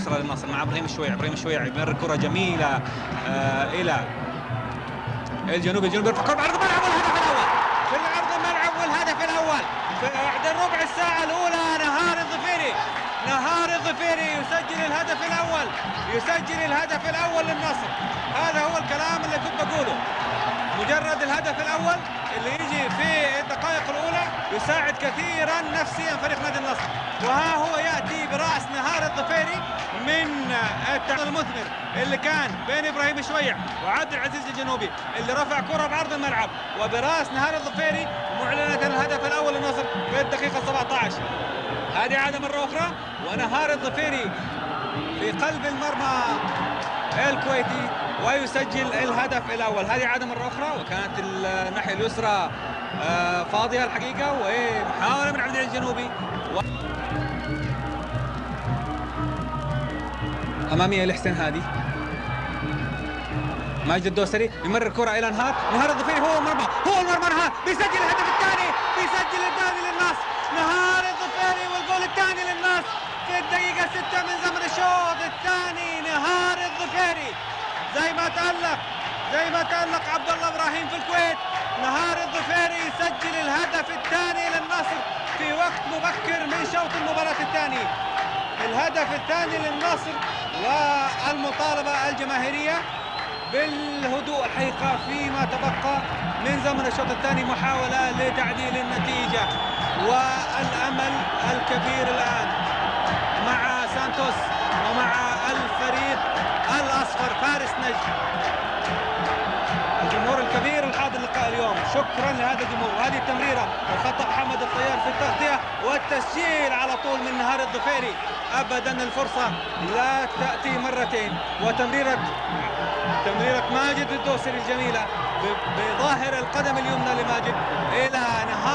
اليسرى للنصر مع ابراهيم الشويع. ابراهيم الشويع يمرر كره جميله الى الجنوبي. الجنوبي يرفع كره بعرض الملعب والهدف الاول في عرض الملعب والهدف الاول بعد الربع الساعه الاولى. نهار الظفيري يسجل الهدف الاول، يسجل الهدف الاول للنصر. هذا هو الكلام اللي كنت بقوله، مجرد الهدف الاول اللي يجي في الدقائق الاولى يساعد كثيرا نفسيا فريق نادي النصر. وها هو ياتي براس نهار الظفيري من التعادل المثمر اللي كان بين ابراهيم الشويع وعبد العزيز الجنوبي اللي رفع كره بعرض الملعب، وبراس نهار الظفيري معلنه الهدف الاول للنصر في الدقيقه 17. هذه عاده مره اخرى، ونهار الظفيري في قلب المرمى الكويتي ويسجل الهدف الاول. هذه عاده مره اخرى، وكانت الناحيه اليسرى فاضيه الحقيقه، ومحاوله من عبد العزيز الجنوبي اماميه لحسين هادي. ماجد الدوسري يمرر كره الى نهار الظفيري. هو المرمى نهار بيسجل الهدف الثاني، بيسجل الثاني للنصر. نهار الظفيري والجول الثاني للنصر في الدقيقة 6 من زمن الشوط الثاني. نهار الظفيري زي ما تألق عبد الله ابراهيم في الكويت، نهار الظفيري يسجل الهدف الثاني للنصر في وقت مبكر من شوط المباراة الثاني. الهدف الثاني للنصر والمطالبة الجماهيرية بالهدوء الحقيقة فيما تبقى من زمن الشوط الثاني، محاولة لتعديل النتيجة، والأمل الكبير الآن مع سانتوس ومع الفريق الأصفر فارس نجد. الجمهور الكبير الحاضر لقاء اليوم، شكرا لهذا الجمهور. وهذه التمريرة وخطأ حمد الطيار في التغطية والتسجيل على طول من نهار الظفيري. أبدا الفرصة لا تأتي مرتين، وتمريرة ماجد الدوسري الجميلة بظاهر القدم اليمنى لماجد إلى